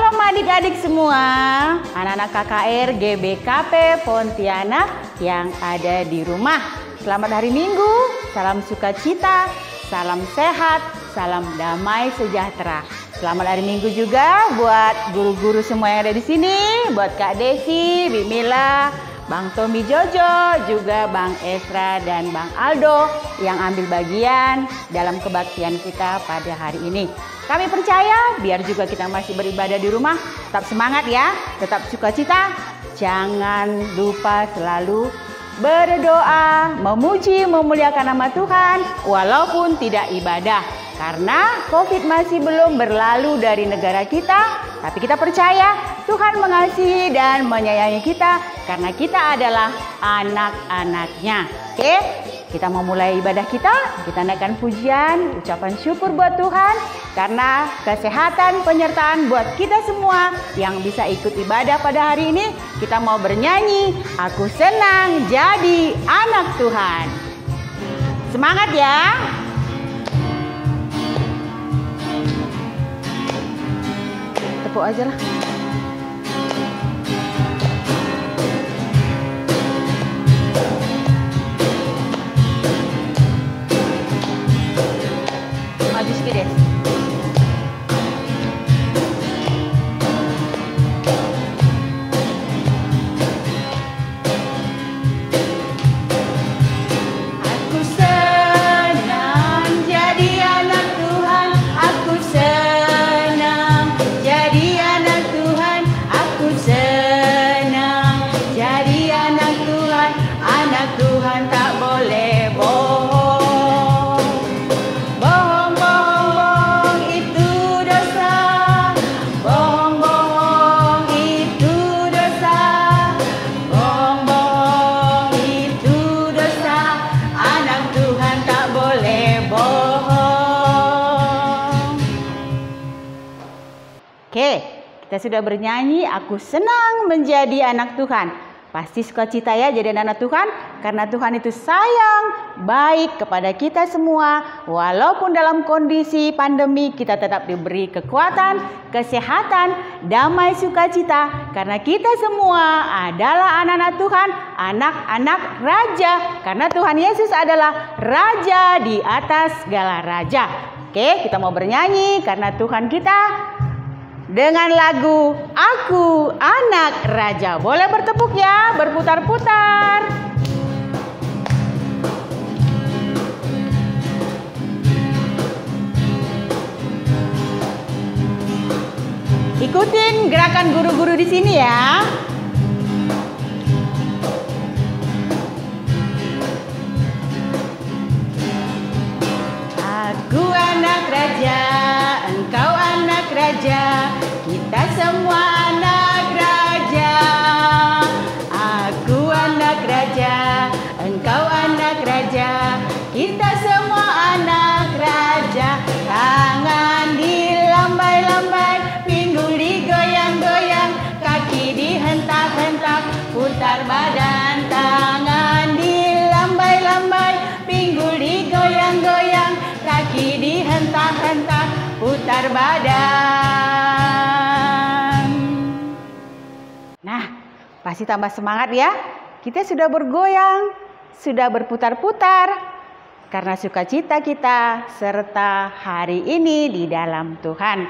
Shalom adik-adik semua, anak-anak KKR GBKP Pontianak yang ada di rumah. Selamat hari Minggu, salam sukacita, salam sehat, salam damai sejahtera. Selamat hari Minggu juga buat guru-guru semua yang ada di sini, buat Kak Desi, Bi Mila, Bang Tommy Jojo, juga Bang Esra dan Bang Aldo yang ambil bagian dalam kebaktian kita pada hari ini. Kami percaya biar juga kita masih beribadah di rumah, tetap semangat ya, tetap sukacita. Jangan lupa selalu berdoa, memuji, memuliakan nama Tuhan walaupun tidak ibadah. Karena COVID masih belum berlalu dari negara kita, tapi kita percaya Tuhan mengasihi dan menyayangi kita karena kita adalah anak-anaknya. Oke, kita mau mulai ibadah kita naikkan pujian, ucapan syukur buat Tuhan karena kesehatan, penyertaan buat kita semua yang bisa ikut ibadah pada hari ini. Kita mau bernyanyi, aku senang jadi anak Tuhan. Semangat ya! Tepuk aja lah. Maju sedikit. Aku senang jadi anak Tuhan, aku senang jadi anak Tuhan, aku senang jadi anak Tuhan. Anak Tuhan tak boleh bohong. Bohong-bohong itu dosa. Bohong-bohong itu dosa. Bohong-bohong itu dosa. Anak Tuhan tak boleh bohong. Oke, kita sudah bernyanyi, aku senang menjadi anak Tuhan. Pasti sukacita ya jadi anak Tuhan, karena Tuhan itu sayang, baik kepada kita semua. Walaupun dalam kondisi pandemi kita tetap diberi kekuatan, kesehatan, damai, sukacita. Karena kita semua adalah anak-anak Tuhan, anak-anak Raja. Karena Tuhan Yesus adalah Raja di atas segala Raja. Oke, kita mau bernyanyi karena Tuhan kita dengan lagu Aku Anak Raja. Boleh bertepuk ya, berputar-putar. Ikutin gerakan guru-guru di sini ya. Aku anak raja, engkau anak raja, kita semua anak raja. Aku anak raja, engkau anak raja, kita semua anak raja. Tangan dilambai-lambai, pinggul digoyang-goyang, kaki dihentak-hentak, putar badan. Tangan dilambai-lambai, pinggul digoyang-goyang, kaki dihentak-hentak, putar badan. Nah, pasti tambah semangat ya. Kita sudah bergoyang, sudah berputar-putar karena sukacita kita serta hari ini di dalam Tuhan.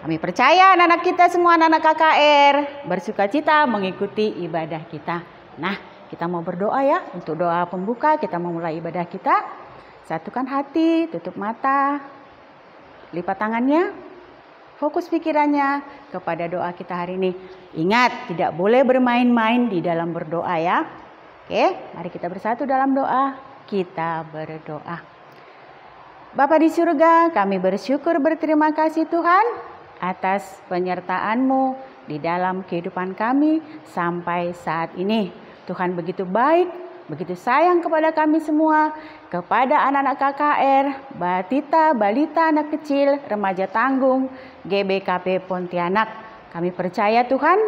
Kami percaya anak-anak kita semua, anak-anak KKR bersukacita mengikuti ibadah kita. Nah, kita mau berdoa ya. Untuk doa pembuka kita mau mulai ibadah kita. Satukan hati, tutup mata, lipat tangannya, fokus pikirannya kepada doa kita hari ini. Ingat, tidak boleh bermain-main di dalam berdoa ya. Oke, mari kita bersatu dalam doa. Kita berdoa. Bapa di surga, kami bersyukur berterima kasih Tuhan atas penyertaan-Mu di dalam kehidupan kami sampai saat ini. Tuhan begitu baik, begitu sayang kepada kami semua, kepada anak-anak KKR, batita, balita, anak kecil, remaja tanggung, GBKP Pontianak. Kami percaya Tuhan,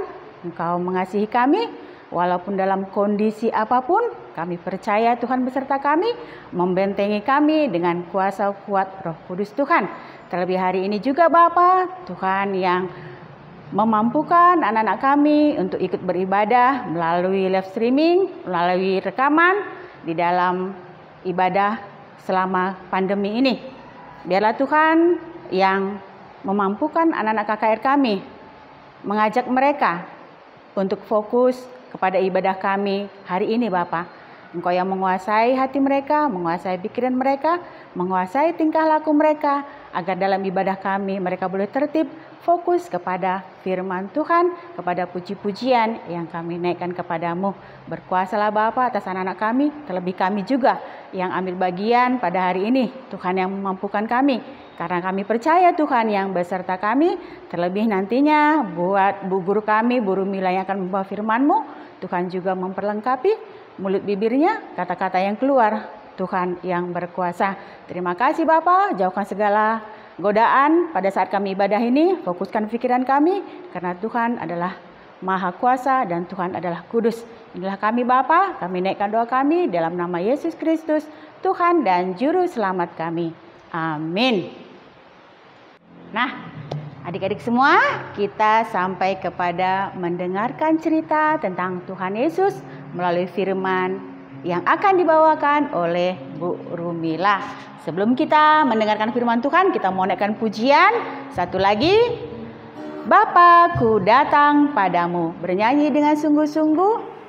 Engkau mengasihi kami, walaupun dalam kondisi apapun, kami percaya Tuhan beserta kami, membentengi kami dengan kuasa kuat Roh Kudus Tuhan. Terlebih hari ini juga Bapa, Tuhan yang memampukan anak-anak kami untuk ikut beribadah melalui live streaming, melalui rekaman di dalam ibadah selama pandemi ini. Biarlah Tuhan yang memampukan anak-anak KKR kami, mengajak mereka untuk fokus kepada ibadah kami hari ini Bapa. Engkau yang menguasai hati mereka, menguasai pikiran mereka, menguasai tingkah laku mereka, agar dalam ibadah kami mereka boleh tertib, fokus kepada firman Tuhan, kepada puji-pujian yang kami naikkan kepadamu. Berkuasalah Bapa atas anak-anak kami, terlebih kami juga yang ambil bagian pada hari ini. Tuhan yang memampukan kami, karena kami percaya Tuhan yang beserta kami, terlebih nantinya buat bu guru kami, Bu Rumila yang akan membawa firman-Mu, Tuhan juga memperlengkapi mulut bibirnya, kata-kata yang keluar, Tuhan yang berkuasa. Terima kasih Bapa, jauhkan segala godaan pada saat kami ibadah ini, fokuskan pikiran kami, karena Tuhan adalah Maha Kuasa dan Tuhan adalah Kudus. Inilah kami Bapa, kami naikkan doa kami dalam nama Yesus Kristus, Tuhan dan Juru Selamat kami. Amin. Nah, adik-adik semua, kita sampai kepada mendengarkan cerita tentang Tuhan Yesus melalui firman yang akan dibawakan oleh Bu Rumila. Sebelum kita mendengarkan firman Tuhan, kita mau naikkan pujian. Satu lagi, Bapa ku datang padamu. Bernyanyi dengan sungguh-sungguh.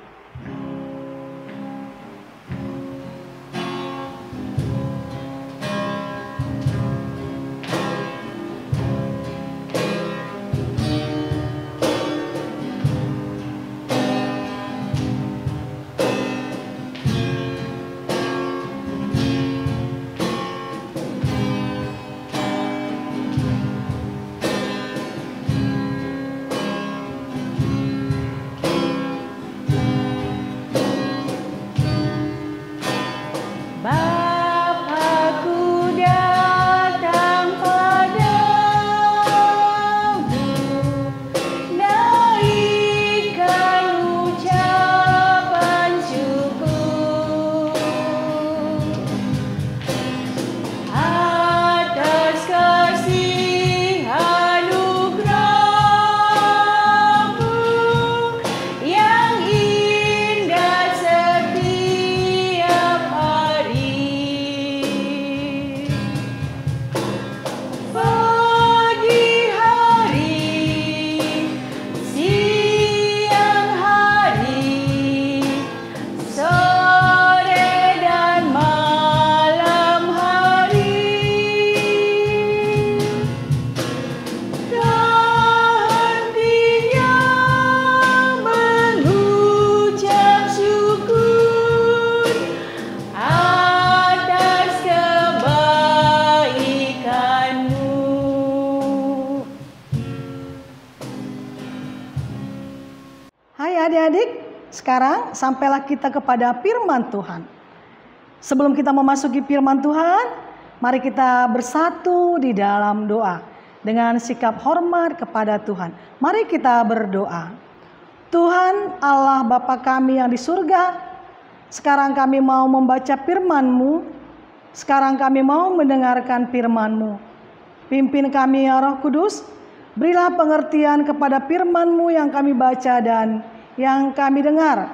Sekarang sampailah kita kepada firman Tuhan. Sebelum kita memasuki firman Tuhan, mari kita bersatu di dalam doa dengan sikap hormat kepada Tuhan. Mari kita berdoa. Tuhan Allah Bapa kami yang di surga, sekarang kami mau membaca firman-Mu. Sekarang kami mau mendengarkan firman-Mu. Pimpin kami ya Roh Kudus, berilah pengertian kepada firman-Mu yang kami baca dan yang kami dengar.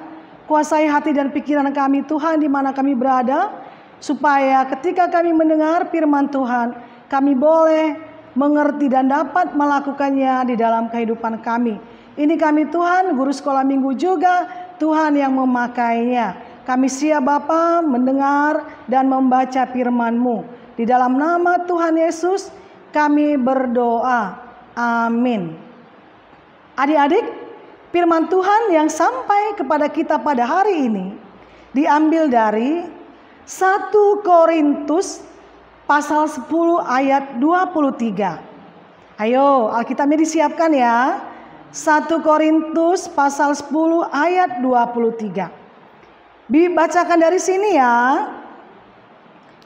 Kuasai hati dan pikiran kami Tuhan di mana kami berada, supaya ketika kami mendengar firman Tuhan, kami boleh mengerti dan dapat melakukannya di dalam kehidupan kami. Ini kami Tuhan, guru sekolah minggu juga, Tuhan yang memakainya. Kami siap Bapa mendengar dan membaca firman-Mu. Di dalam nama Tuhan Yesus kami berdoa. Amin. Adik-adik, firman Tuhan yang sampai kepada kita pada hari ini diambil dari 1 Korintus pasal 10 ayat 23. Ayo, Alkitabnya disiapkan ya. 1 Korintus pasal 10 ayat 23. Dibacakan dari sini ya.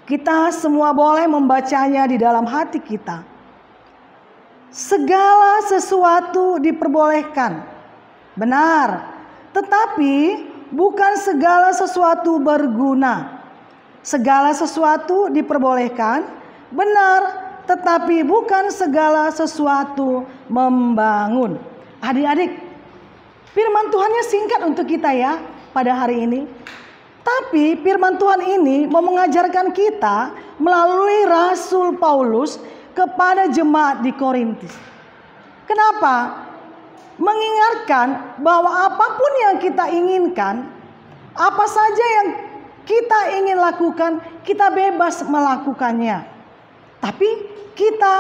Kita semua boleh membacanya di dalam hati kita. Segala sesuatu diperbolehkan. Benar, tetapi bukan segala sesuatu berguna. Segala sesuatu diperbolehkan, benar, tetapi bukan segala sesuatu membangun. Adik-adik, firman Tuhannya singkat untuk kita ya pada hari ini. Tapi firman Tuhan ini mau mengajarkan kita melalui Rasul Paulus kepada jemaat di Korintus. Kenapa? Mengingatkan bahwa apapun yang kita inginkan, apa saja yang kita ingin lakukan, kita bebas melakukannya. Tapi kita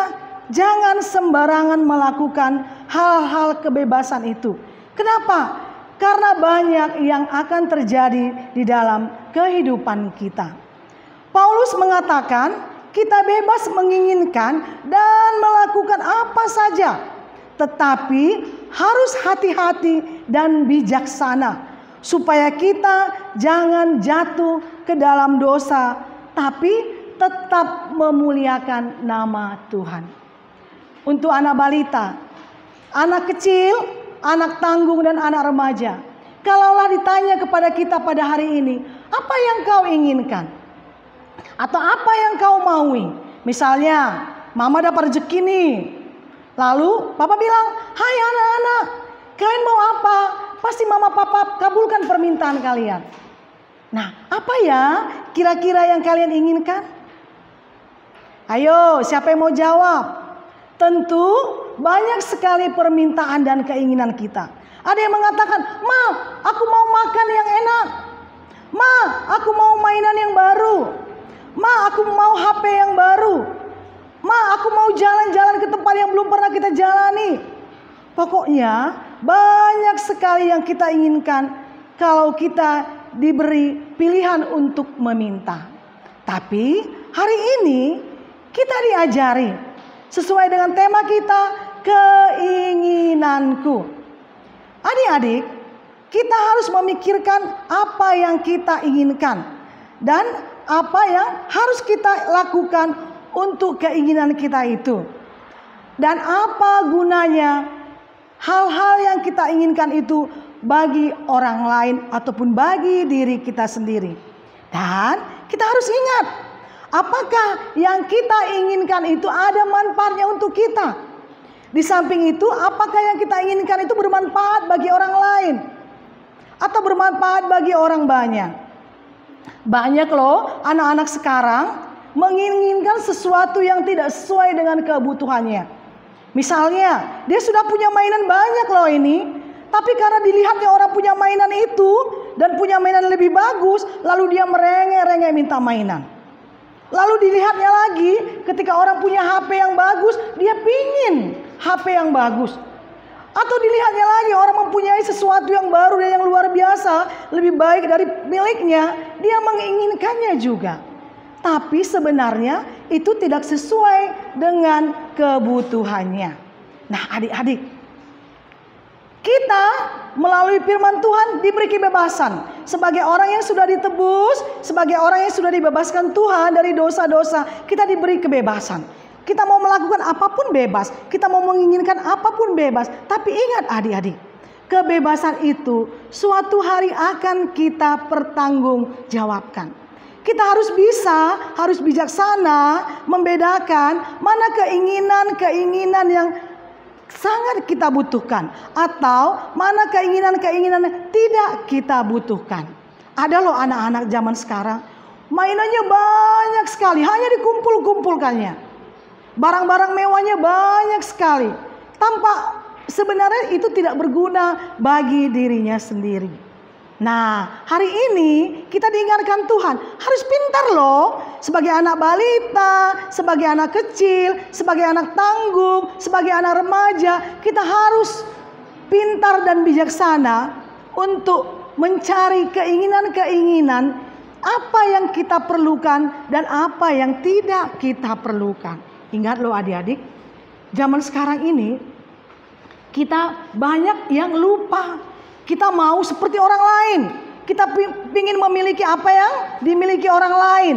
jangan sembarangan melakukan hal-hal kebebasan itu. Kenapa? Karena banyak yang akan terjadi di dalam kehidupan kita. Paulus mengatakan kita bebas menginginkan dan melakukan apa saja, tetapi harus hati-hati dan bijaksana supaya kita jangan jatuh ke dalam dosa, tapi tetap memuliakan nama Tuhan. Untuk anak balita, anak kecil, anak tanggung dan anak remaja, kalaulah ditanya kepada kita pada hari ini, apa yang kau inginkan? Atau apa yang kau maui? Misalnya, mama dapat rezeki nih. Lalu papa bilang, hai anak-anak, kalian mau apa? Pasti mama papa kabulkan permintaan kalian. Nah, apa ya kira-kira yang kalian inginkan? Ayo, siapa yang mau jawab? Tentu banyak sekali permintaan dan keinginan kita. Ada yang mengatakan, ma, aku mau makan yang enak. Ma, aku mau mainan yang baru. Ma, aku mau HP yang baru. Ma, aku mau jalan-jalan ke tempat yang belum pernah kita jalani. Pokoknya banyak sekali yang kita inginkan kalau kita diberi pilihan untuk meminta. Tapi hari ini kita diajari sesuai dengan tema kita, keinginanku. Adik-adik, kita harus memikirkan apa yang kita inginkan dan apa yang harus kita lakukan untuk keinginan kita itu. Dan apa gunanya hal-hal yang kita inginkan itu bagi orang lain ataupun bagi diri kita sendiri. Dan kita harus ingat, apakah yang kita inginkan itu ada manfaatnya untuk kita. Di samping itu, apakah yang kita inginkan itu bermanfaat bagi orang lain atau bermanfaat bagi orang banyak. Banyak loh anak-anak sekarang menginginkan sesuatu yang tidak sesuai dengan kebutuhannya. Misalnya, dia sudah punya mainan banyak loh ini, tapi karena dilihatnya orang punya mainan itu dan punya mainan lebih bagus, lalu dia merengek-rengek minta mainan. Lalu dilihatnya lagi, ketika orang punya HP yang bagus, dia pingin HP yang bagus. Atau dilihatnya lagi, orang mempunyai sesuatu yang baru dan yang luar biasa, lebih baik dari miliknya, dia menginginkannya juga. Tapi sebenarnya itu tidak sesuai dengan kebutuhannya. Nah adik-adik, kita melalui firman Tuhan diberi kebebasan. Sebagai orang yang sudah ditebus, sebagai orang yang sudah dibebaskan Tuhan dari dosa-dosa, kita diberi kebebasan. Kita mau melakukan apapun bebas, kita mau menginginkan apapun bebas. Tapi ingat adik-adik, kebebasan itu suatu hari akan kita pertanggungjawabkan. Kita harus bisa, harus bijaksana membedakan mana keinginan-keinginan yang sangat kita butuhkan atau mana keinginan-keinginan yang tidak kita butuhkan. Ada loh anak-anak zaman sekarang, mainannya banyak sekali, hanya dikumpul-kumpulkannya. Barang-barang mewahnya banyak sekali, tanpa sebenarnya itu tidak berguna bagi dirinya sendiri. Nah, hari ini kita diingatkan Tuhan harus pintar loh. Sebagai anak balita, sebagai anak kecil, sebagai anak tanggung, sebagai anak remaja, kita harus pintar dan bijaksana untuk mencari keinginan-keinginan apa yang kita perlukan dan apa yang tidak kita perlukan. Ingat loh adik-adik, zaman sekarang ini kita banyak yang lupa. Kita mau seperti orang lain. Kita ingin memiliki apa yang dimiliki orang lain.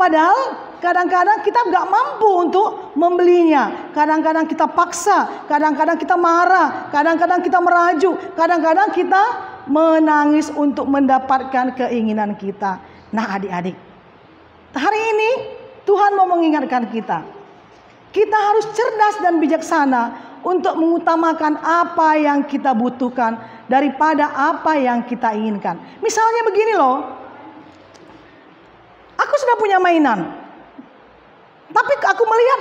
Padahal kadang-kadang kita nggak mampu untuk membelinya. Kadang-kadang kita paksa. Kadang-kadang kita marah. Kadang-kadang kita merajuk. Kadang-kadang kita menangis untuk mendapatkan keinginan kita. Nah adik-adik, hari ini Tuhan mau mengingatkan kita. Kita harus cerdas dan bijaksana untuk mengutamakan apa yang kita butuhkan daripada apa yang kita inginkan. Misalnya begini loh, aku sudah punya mainan, tapi aku melihat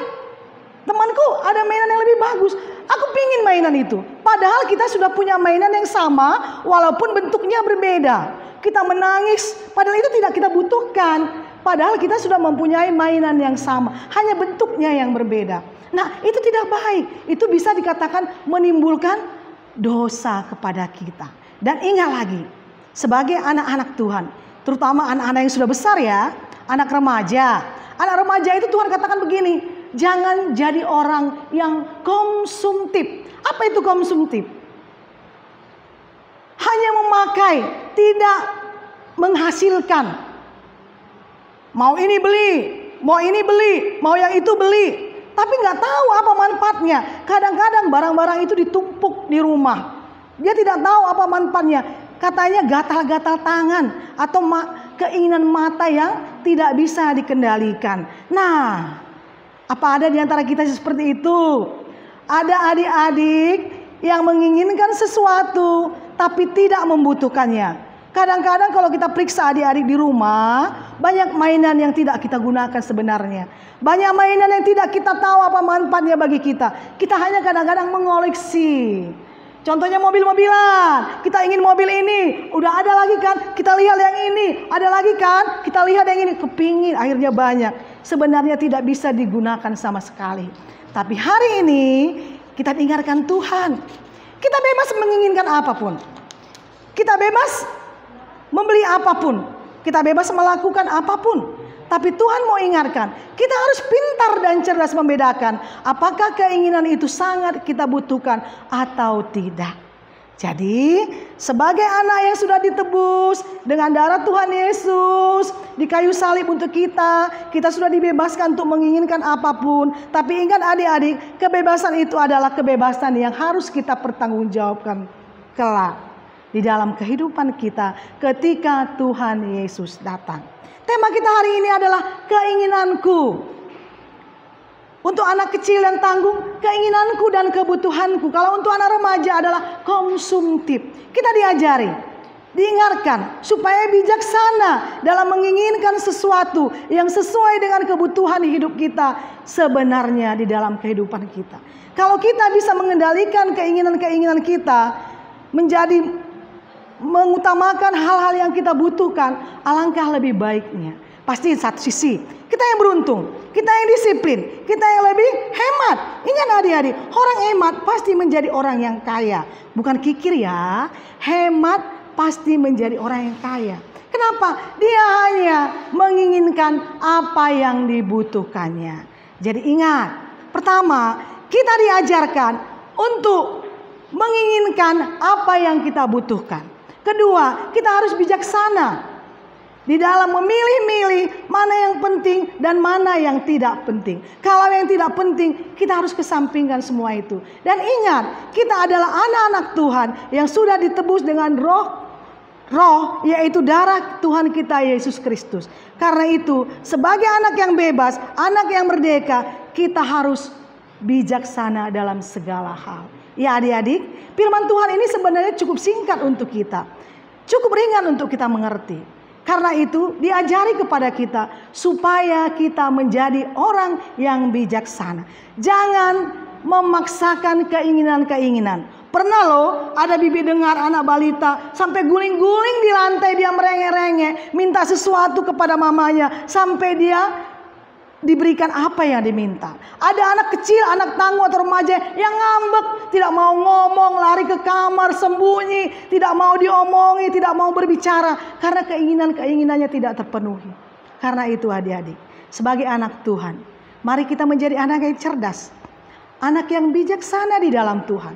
temanku ada mainan yang lebih bagus. Aku pingin mainan itu. Padahal kita sudah punya mainan yang sama, walaupun bentuknya berbeda. Kita menangis, padahal itu tidak kita butuhkan. Padahal kita sudah mempunyai mainan yang sama, hanya bentuknya yang berbeda. Nah, itu tidak baik. Itu bisa dikatakan menimbulkan dosa kepada kita. Dan ingat lagi, sebagai anak-anak Tuhan, terutama anak-anak yang sudah besar ya, anak remaja. Anak remaja itu Tuhan katakan begini, jangan jadi orang yang konsumtif. Apa itu konsumtif? Hanya memakai, tidak menghasilkan. Mau ini beli, mau ini beli, mau yang itu beli. Tapi nggak tahu apa manfaatnya. Kadang-kadang barang-barang itu ditumpuk di rumah. Dia tidak tahu apa manfaatnya. Katanya gatal-gatal tangan atau keinginan mata yang tidak bisa dikendalikan. Nah, apa ada di antara kita seperti itu? Ada adik-adik yang menginginkan sesuatu tapi tidak membutuhkannya. Kadang-kadang kalau kita periksa adik-adik di rumah, banyak mainan yang tidak kita gunakan sebenarnya. Banyak mainan yang tidak kita tahu apa manfaatnya bagi kita. Kita hanya kadang-kadang mengoleksi. Contohnya mobil-mobilan. Kita ingin mobil ini, udah ada lagi kan? Kita lihat yang ini, ada lagi kan? Kita lihat yang ini, kepingin, akhirnya banyak. Sebenarnya tidak bisa digunakan sama sekali. Tapi hari ini kita dengarkan Tuhan. Kita bebas menginginkan apapun. Kita bebas membeli apapun, kita bebas melakukan apapun. Tapi Tuhan mau ingatkan, kita harus pintar dan cerdas membedakan apakah keinginan itu sangat kita butuhkan atau tidak. Jadi sebagai anak yang sudah ditebus dengan darah Tuhan Yesus di kayu salib untuk kita sudah dibebaskan untuk menginginkan apapun. Tapi ingat adik-adik, kebebasan itu adalah kebebasan yang harus kita pertanggungjawabkan kelak di dalam kehidupan kita ketika Tuhan Yesus datang. Tema kita hari ini adalah keinginanku. Untuk anak kecil dan tanggung, keinginanku dan kebutuhanku. Kalau untuk anak remaja adalah konsumtif. Kita diajari, diingatkan supaya bijaksana dalam menginginkan sesuatu yang sesuai dengan kebutuhan hidup kita sebenarnya di dalam kehidupan kita. Kalau kita bisa mengendalikan keinginan-keinginan kita menjadi mengutamakan hal-hal yang kita butuhkan, alangkah lebih baiknya. Pasti satu sisi kita yang beruntung, kita yang disiplin, kita yang lebih hemat. Ingat adik-adik, orang hemat pasti menjadi orang yang kaya. Bukan kikir ya, hemat pasti menjadi orang yang kaya. Kenapa? Dia hanya menginginkan apa yang dibutuhkannya. Jadi ingat, pertama kita diajarkan untuk menginginkan apa yang kita butuhkan. Kedua, kita harus bijaksana di dalam memilih-milih mana yang penting dan mana yang tidak penting. Kalau yang tidak penting, kita harus kesampingkan semua itu. Dan ingat, kita adalah anak-anak Tuhan yang sudah ditebus dengan roh, yaitu darah Tuhan kita Yesus Kristus. Karena itu, sebagai anak yang bebas, anak yang merdeka, kita harus bijaksana dalam segala hal. Ya adik-adik, firman Tuhan ini sebenarnya cukup singkat untuk kita. Cukup ringan untuk kita mengerti. Karena itu diajari kepada kita supaya kita menjadi orang yang bijaksana. Jangan memaksakan keinginan-keinginan. Pernah loh ada bibi dengar anak balita sampai guling-guling di lantai, dia merengek-rengek minta sesuatu kepada mamanya sampai dia diberikan apa yang diminta. Ada anak kecil, anak tangguh atau remaja yang ngambek, tidak mau ngomong, lari ke kamar, sembunyi, tidak mau diomongi, tidak mau berbicara karena keinginan-keinginannya tidak terpenuhi. Karena itu adik-adik, sebagai anak Tuhan, mari kita menjadi anak yang cerdas, anak yang bijaksana di dalam Tuhan.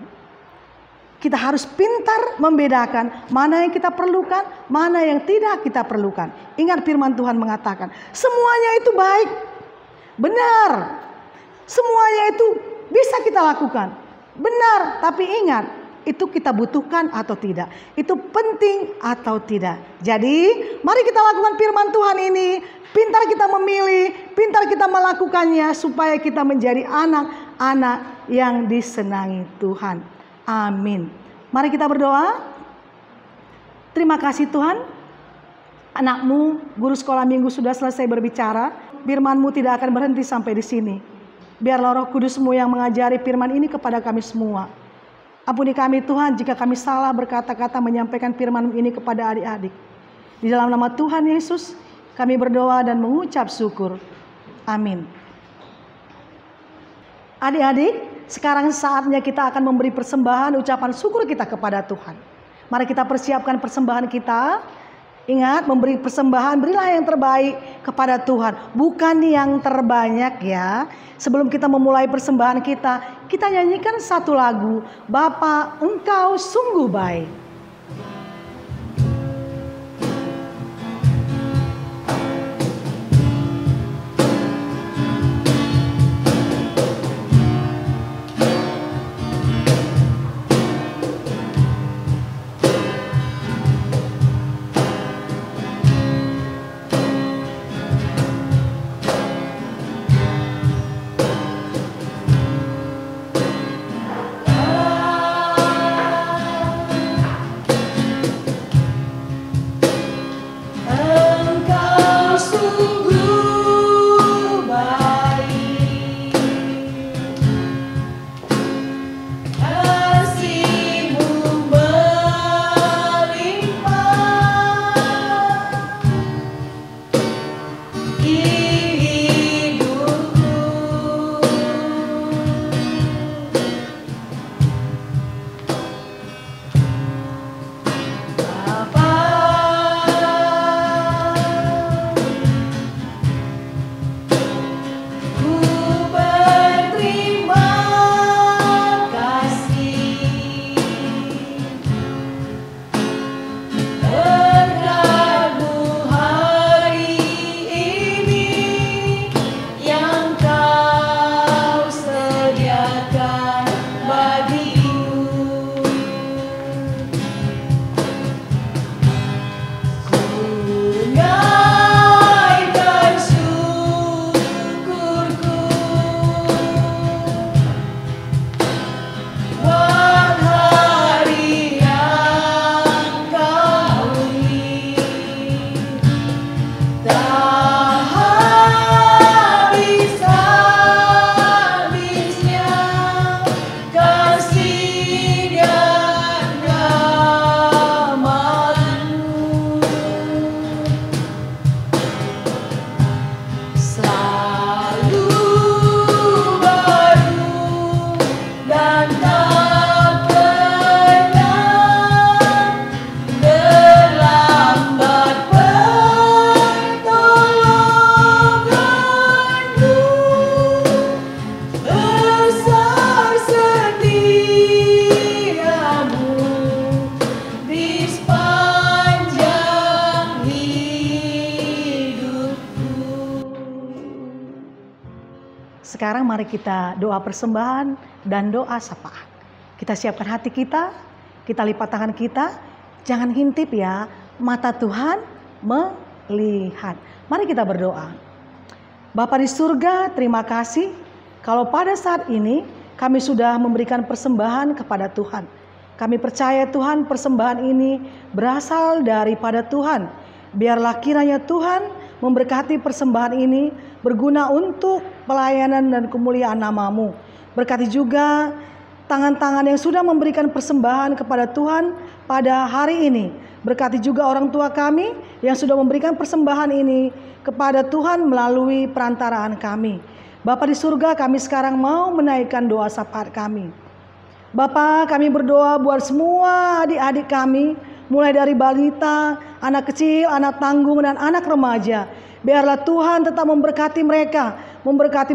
Kita harus pintar membedakan mana yang kita perlukan, mana yang tidak kita perlukan. Ingat firman Tuhan mengatakan, semuanya itu baik. Benar, semuanya itu bisa kita lakukan. Benar, tapi ingat, itu kita butuhkan atau tidak. Itu penting atau tidak. Jadi, mari kita lakukan firman Tuhan ini. Pintar kita memilih, pintar kita melakukannya supaya kita menjadi anak anak yang disenangi Tuhan. Amin. Mari kita berdoa. Terima kasih Tuhan, anakmu guru sekolah minggu sudah selesai berbicara. Firman-Mu tidak akan berhenti sampai di sini. Biarlah Roh Kudus-Mu yang mengajari firman ini kepada kami semua. Ampuni kami Tuhan jika kami salah berkata-kata menyampaikan firman ini kepada adik-adik. Di dalam nama Tuhan Yesus kami berdoa dan mengucap syukur. Amin. Adik-adik, sekarang saatnya kita akan memberi persembahan ucapan syukur kita kepada Tuhan. Mari kita persiapkan persembahan kita. Ingat, memberi persembahan, berilah yang terbaik kepada Tuhan. Bukan yang terbanyak ya. Sebelum kita memulai persembahan kita nyanyikan satu lagu. Bapa, Engkau sungguh baik. Sekarang mari kita doa persembahan dan doa sapaan. Kita siapkan hati kita lipat tangan kita, jangan hintip ya, mata Tuhan melihat. Mari kita berdoa. Bapa di surga, terima kasih kalau pada saat ini kami sudah memberikan persembahan kepada Tuhan. Kami percaya Tuhan persembahan ini berasal daripada Tuhan. Biarlah kiranya Tuhan memberkati persembahan ini berguna untuk pelayanan dan kemuliaan nama-Mu. Berkati juga tangan-tangan yang sudah memberikan persembahan kepada Tuhan pada hari ini. Berkati juga orang tua kami yang sudah memberikan persembahan ini kepada Tuhan melalui perantaraan kami. Bapa di surga, kami sekarang mau menaikkan doa syafaat kami. Bapa, kami berdoa buat semua adik-adik kami, mulai dari balita, anak kecil, anak tanggung, dan anak remaja. Biarlah Tuhan tetap memberkati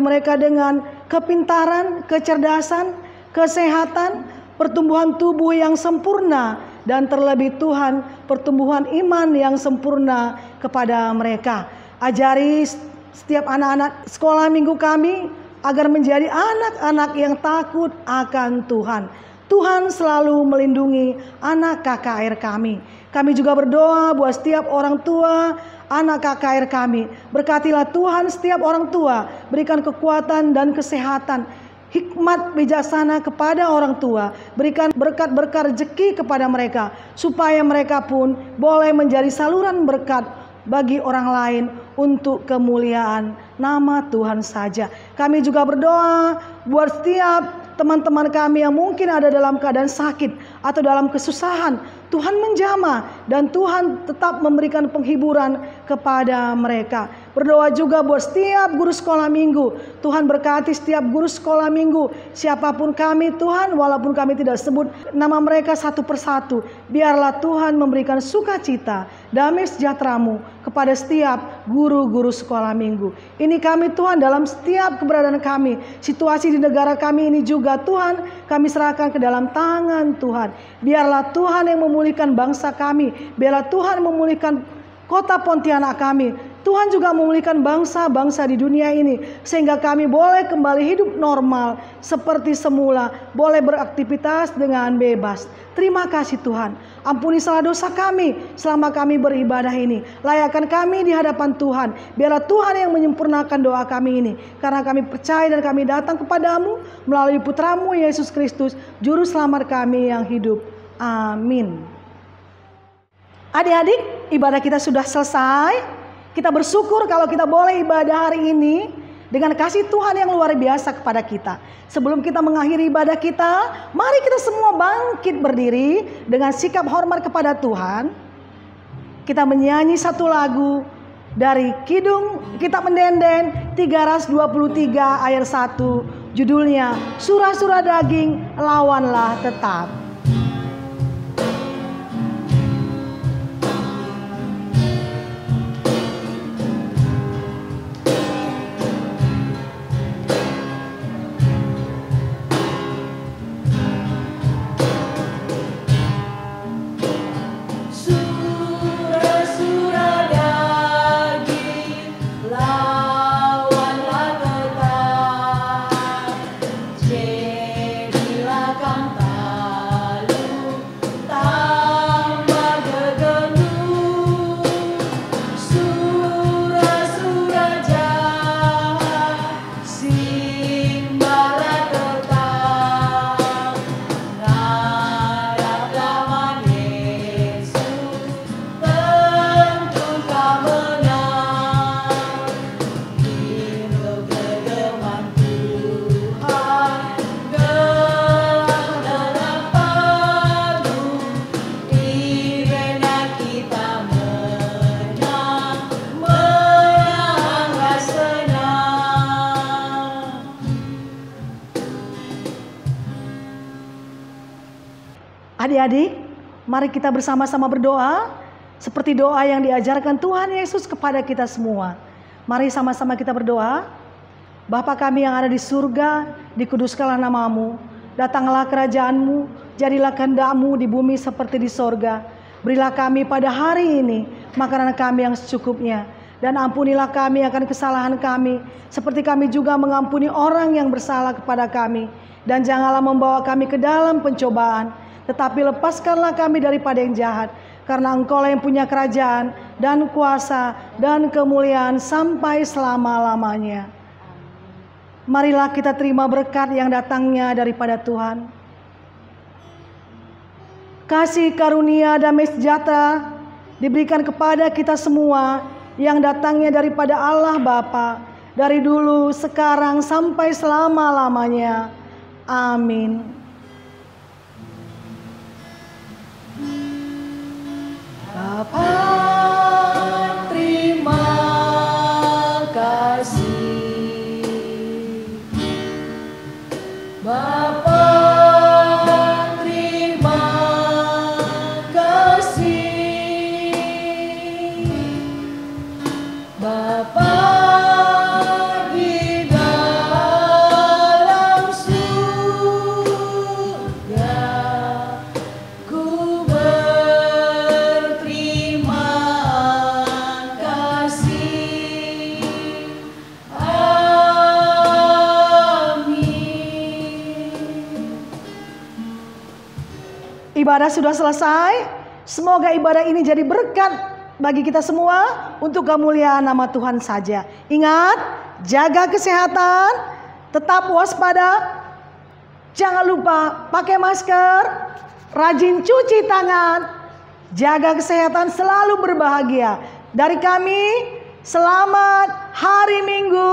mereka dengan kepintaran, kecerdasan, kesehatan, pertumbuhan tubuh yang sempurna, dan terlebih Tuhan, pertumbuhan iman yang sempurna kepada mereka. Ajari setiap anak-anak sekolah minggu kami agar menjadi anak-anak yang takut akan Tuhan. Tuhan selalu melindungi anak KKR kami. Kami juga berdoa buat setiap orang tua anak KKR kami. Berkatilah Tuhan setiap orang tua, berikan kekuatan dan kesehatan. hikmat bijaksana kepada orang tua. Berikan berkat-berkat rezeki kepada mereka, supaya mereka pun boleh menjadi saluran berkat bagi orang lain untuk kemuliaan nama Tuhan saja. Kami juga berdoa buat setiap teman-teman kami yang mungkin ada dalam keadaan sakit atau dalam kesusahan. Tuhan menjamah dan Tuhan tetap memberikan penghiburan kepada mereka. Berdoa juga buat setiap guru sekolah minggu. Tuhan berkati setiap guru sekolah minggu. Siapapun kami Tuhan, walaupun kami tidak sebut nama mereka satu persatu, biarlah Tuhan memberikan sukacita, damai sejahtera-Mu kepada setiap guru-guru sekolah minggu. Ini kami Tuhan dalam setiap keberadaan kami. Situasi di negara kami ini juga Tuhan kami serahkan ke dalam tangan Tuhan. Biarlah Tuhan yang memulihkan bangsa kami. Biarlah Tuhan memulihkan kota Pontianak kami. Tuhan juga memulihkan bangsa-bangsa di dunia ini, sehingga kami boleh kembali hidup normal seperti semula, boleh beraktivitas dengan bebas. Terima kasih Tuhan. Ampuni salah dosa kami selama kami beribadah ini. Layakkan kami di hadapan Tuhan. Biarlah Tuhan yang menyempurnakan doa kami ini, karena kami percaya dan kami datang kepadamu melalui Putra-Mu Yesus Kristus, Juru Selamat kami yang hidup. Amin. Adik-adik, ibadah kita sudah selesai. Kita bersyukur kalau kita boleh ibadah hari ini dengan kasih Tuhan yang luar biasa kepada kita. Sebelum kita mengakhiri ibadah kita, mari kita semua bangkit berdiri dengan sikap hormat kepada Tuhan. Kita menyanyi satu lagu dari Kidung Kitab Mendenden 323 ayat 1, judulnya Surah-surah daging lawanlah tetap. Adik-adik, mari kita bersama-sama berdoa seperti doa yang diajarkan Tuhan Yesus kepada kita semua. Mari sama-sama kita berdoa. Bapa kami yang ada di surga, dikuduskanlah nama-Mu. Datanglah kerajaan-Mu, jadilah kehendak-Mu di bumi seperti di sorga. Berilah kami pada hari ini makanan kami yang secukupnya. Dan ampunilah kami akan kesalahan kami, seperti kami juga mengampuni orang yang bersalah kepada kami. Dan janganlah membawa kami ke dalam pencobaan, tetapi lepaskanlah kami daripada yang jahat, karena Engkau-lah yang punya kerajaan dan kuasa dan kemuliaan sampai selama-lamanya. Marilah kita terima berkat yang datangnya daripada Tuhan. Kasih karunia damai sejahtera diberikan kepada kita semua yang datangnya daripada Allah Bapa, dari dulu, sekarang, sampai selama-lamanya. Amin. Bapa, terima kasih. Bapa, terima kasih. Bapa di dalam surga, ku berterima kasih. Amin. Ibadah sudah selesai. Semoga ibadah ini jadi berkat bagi kita semua untuk kemuliaan nama Tuhan saja. Ingat, jaga kesehatan, tetap waspada, jangan lupa pakai masker, rajin cuci tangan, jaga kesehatan, selalu berbahagia. Dari kami, selamat hari Minggu.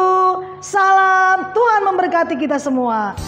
Salam, Tuhan memberkati kita semua.